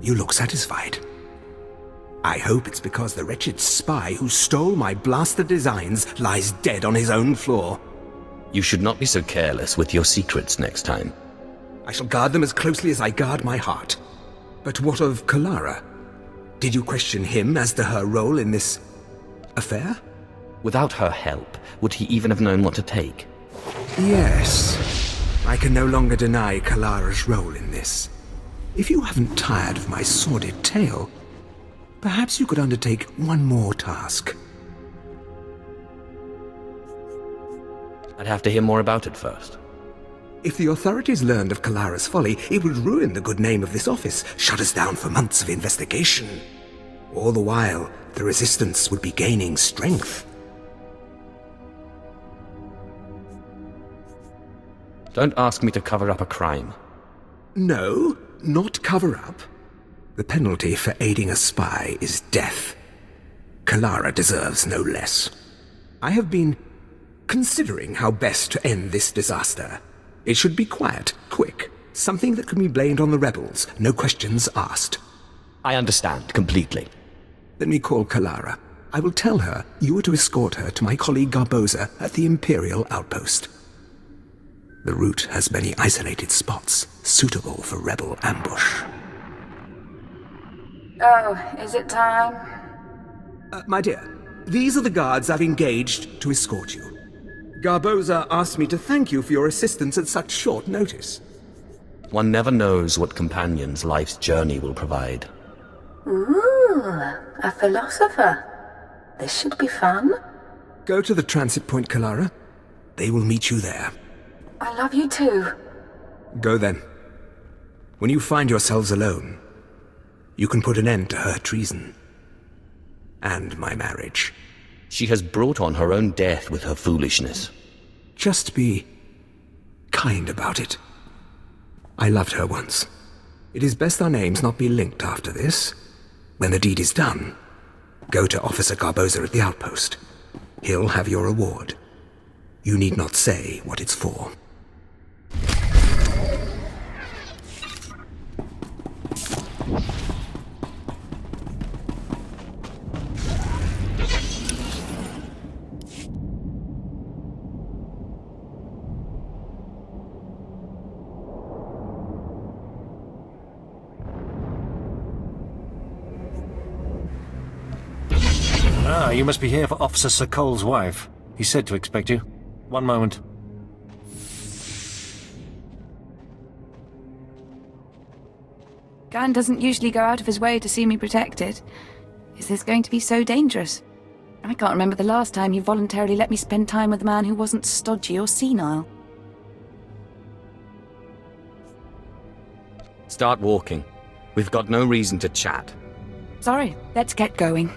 You look satisfied. I hope it's because the wretched spy who stole my blaster designs lies dead on his own floor. You should not be so careless with your secrets next time. I shall guard them as closely as I guard my heart. But what of Kalara? Did you question him as to her role in this affair? Without her help, would he even have known what to take? Yes. I can no longer deny Kalara's role in this. If you haven't tired of my sordid tale, perhaps you could undertake one more task. I'd have to hear more about it first. If the authorities learned of Kalara's folly, it would ruin the good name of this office, shut us down for months of investigation. All the while, the Resistance would be gaining strength. Don't ask me to cover up a crime. No, not cover up. The penalty for aiding a spy is death. Kalara deserves no less. I have been considering how best to end this disaster. It should be quiet, quick, something that can be blamed on the rebels, no questions asked. I understand completely. Let me call Kalara. I will tell her you are to escort her to my colleague Garboza at the Imperial outpost. The route has many isolated spots, suitable for rebel ambush. Oh, is it time? My dear, these are the guards I've engaged to escort you. Garboza asked me to thank you for your assistance at such short notice. One never knows what companions life's journey will provide. Ooh, a philosopher. This should be fun. Go to the transit point, Kalara. They will meet you there. I love you too. Go then. When you find yourselves alone, you can put an end to her treason. And my marriage. She has brought on her own death with her foolishness. Just be kind about it. I loved her once. It is best our names not be linked after this. When the deed is done, go to Officer Garboza at the outpost. He'll have your reward. You need not say what it's for. Ah, you must be here for Officer Sokol's wife. He said to expect you. One moment. Gan doesn't usually go out of his way to see me protected. Is this going to be so dangerous? I can't remember the last time he voluntarily let me spend time with a man who wasn't stodgy or senile. Start walking. We've got no reason to chat. Sorry, let's get going.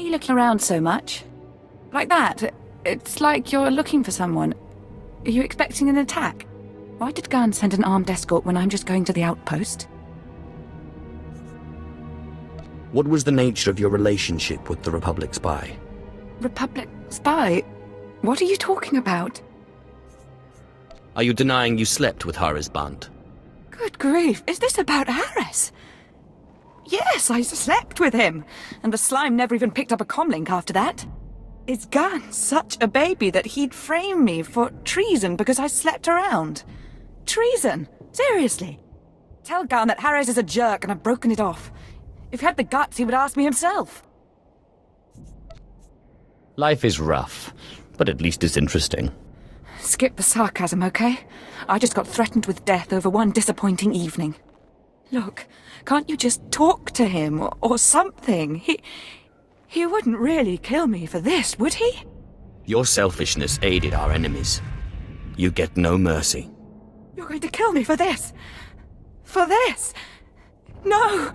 are you looking around so much? Like that? It's like you're looking for someone. Are you expecting an attack? Why did Gunn send an armed escort when I'm just going to the outpost? What was the nature of your relationship with the Republic spy? Republic spy? What are you talking about? Are you denying you slept with Harris Band? Good grief, is this about Harris? Yes, I slept with him, and the slime never even picked up a comlink after that. Is Gunn such a baby that he'd frame me for treason because I slept around? Treason? Seriously? Tell Gunn that Harris is a jerk and I've broken it off. If he had the guts, he would ask me himself. Life is rough, but at least it's interesting. Skip the sarcasm, okay? I just got threatened with death over one disappointing evening. Look, can't you just talk to him or something? He wouldn't really kill me for this, would he? Your selfishness aided our enemies. You get no mercy. You're going to kill me for this? For this? No!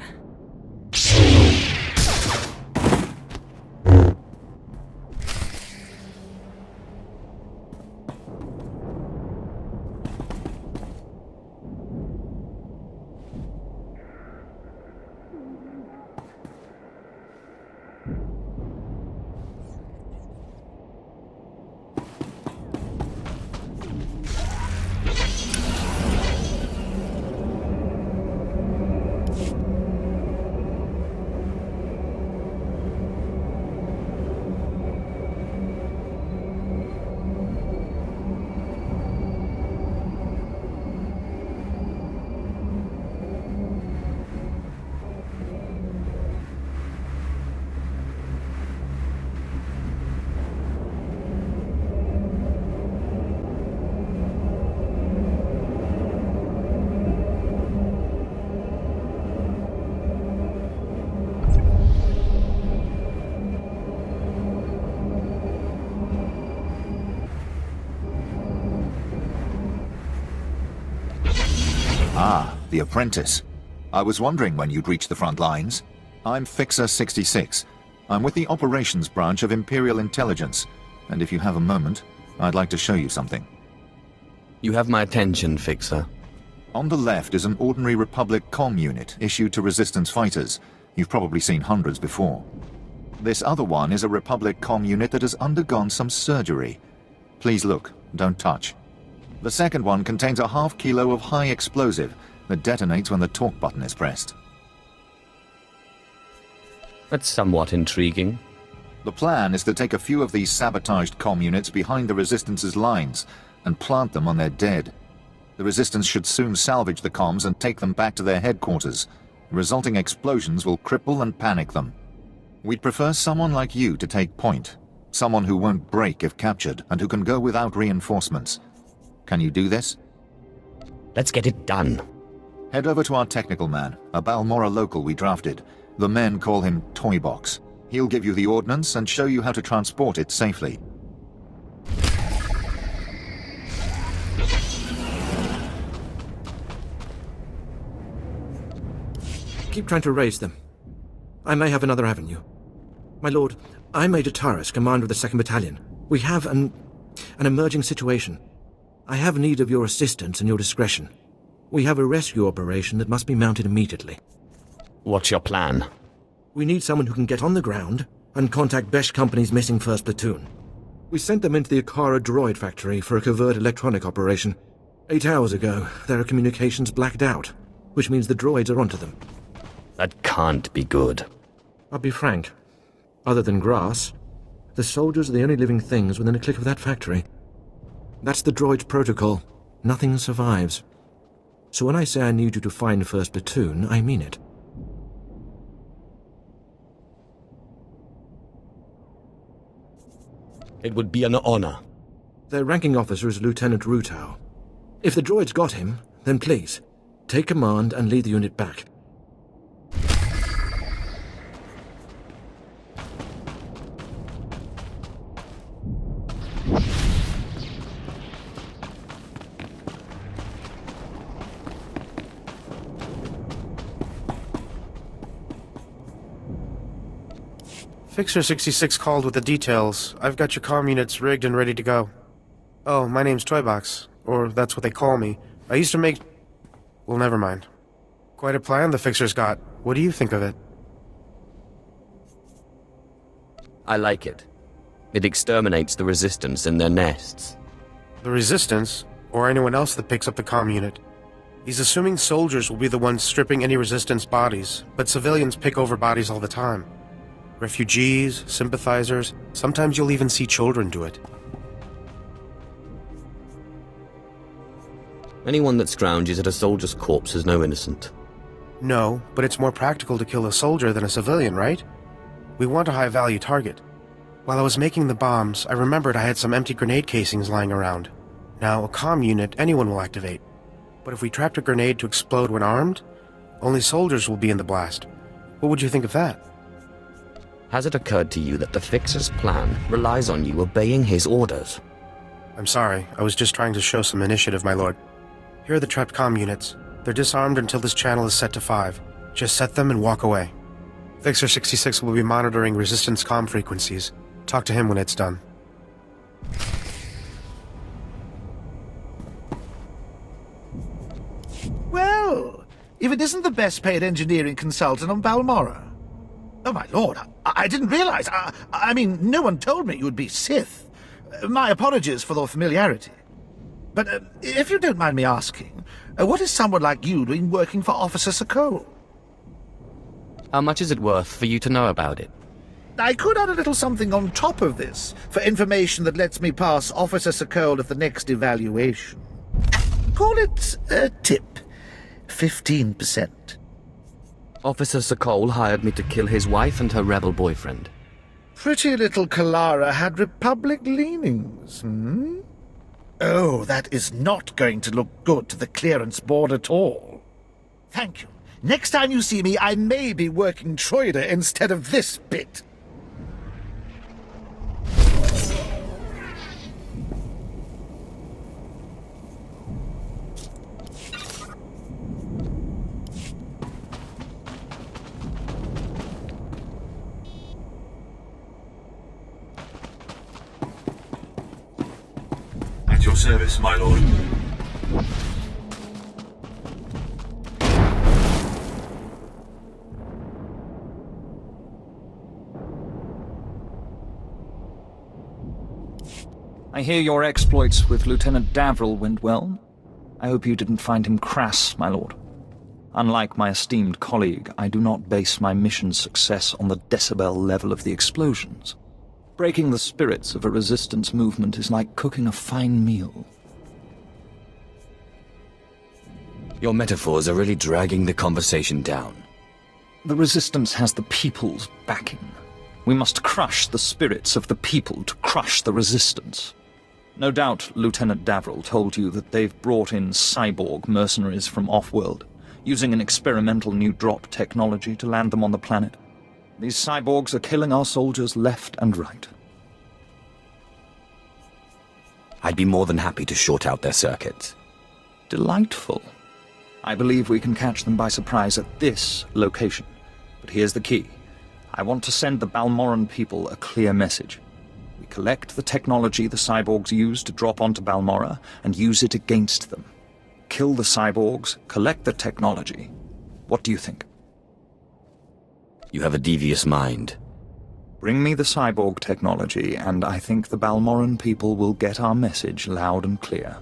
Ah, the apprentice. I was wondering when you'd reach the front lines. I'm Fixer 66. I'm with the operations branch of Imperial Intelligence, and if you have a moment, I'd like to show you something. You have my attention, Fixer. On the left is an ordinary Republic comm unit issued to Resistance fighters. You've probably seen hundreds before. This other one is a Republic comm unit that has undergone some surgery. Please look, don't touch. The second one contains a half kilo of high explosive that detonates when the talk button is pressed. That's somewhat intriguing. The plan is to take a few of these sabotaged comm units behind the Resistance's lines and plant them on their dead. The Resistance should soon salvage the comms and take them back to their headquarters. The resulting explosions will cripple and panic them. We'd prefer someone like you to take point. Someone who won't break if captured and who can go without reinforcements. Can you do this? Let's get it done. Head over to our technical man, a Balmorra local we drafted. The men call him Toybox. He'll give you the ordnance and show you how to transport it safely. Keep trying to raise them. I may have another avenue. My lord, I'm Major Taris, commander of the 2nd Battalion. We have an emerging situation. I have need of your assistance and your discretion. We have a rescue operation that must be mounted immediately. What's your plan? We need someone who can get on the ground and contact Besh Company's missing 1st Platoon. We sent them into the Akara droid factory for a covert electronic operation. 8 hours ago, their communications blacked out, which means the droids are onto them. That can't be good. I'll be frank. Other than grass, the soldiers are the only living things within a click of that factory. That's the droid's protocol. Nothing survives. So when I say I need you to find 1st Platoon, I mean it. It would be an honor. Their ranking officer is Lieutenant Rutau. If the droid's got him, then please, take command and lead the unit back. Fixer 66 called with the details. I've got your comm units rigged and ready to go. Oh, my name's Toybox, or that's what they call me. I used to make... Well, never mind. Quite a plan the Fixer's got. What do you think of it? I like it. It exterminates the Resistance in their nests. The Resistance, or anyone else that picks up the comm unit. He's assuming soldiers will be the ones stripping any Resistance bodies, but civilians pick over bodies all the time. Refugees, sympathizers, sometimes you'll even see children do it. Anyone that scrounges at a soldier's corpse is no innocent. No, but it's more practical to kill a soldier than a civilian, right? We want a high-value target. While I was making the bombs, I remembered I had some empty grenade casings lying around. Now, a comm unit anyone will activate. But if we trapped a grenade to explode when armed, only soldiers will be in the blast. What would you think of that? Has it occurred to you that the Fixer's plan relies on you obeying his orders? I'm sorry, I was just trying to show some initiative, my lord. Here are the trapped comm units. They're disarmed until this channel is set to 5. Just set them and walk away. Fixer 66 will be monitoring Resistance comm frequencies. Talk to him when it's done. Well, if it isn't the best-paid engineering consultant on Balmorra. Oh, my lord, I didn't realize. I mean, no one told me you'd be Sith. My apologies for the familiarity. But if you don't mind me asking, what is someone like you doing working for Officer Sokoll? How much is it worth for you to know about it? I could add a little something on top of this, for information that lets me pass Officer Sokoll at the next evaluation. Call it a tip. 15%. Officer Sokoll hired me to kill his wife and her rebel boyfriend. Pretty little Kalara had Republic leanings, hmm? Oh, that is not going to look good to the clearance board at all. Thank you. Next time you see me, I may be working Troider instead of this bit. At your service, my lord. I hear your exploits with Lieutenant Davril went well. I hope you didn't find him crass, my lord. Unlike my esteemed colleague, I do not base my mission's success on the decibel level of the explosions. Breaking the spirits of a resistance movement is like cooking a fine meal. Your metaphors are really dragging the conversation down. The resistance has the people's backing. We must crush the spirits of the people to crush the resistance. No doubt Lieutenant Davril told you that they've brought in cyborg mercenaries from off-world, using an experimental new drop technology to land them on the planet. These cyborgs are killing our soldiers left and right. I'd be more than happy to short out their circuits. Delightful. I believe we can catch them by surprise at this location. But here's the key. I want to send the Balmorran people a clear message. We collect the technology the cyborgs use to drop onto Balmorra and use it against them. Kill the cyborgs, collect the technology. What do you think? You have a devious mind. Bring me the cyborg technology, and I think the Balmorran people will get our message loud and clear.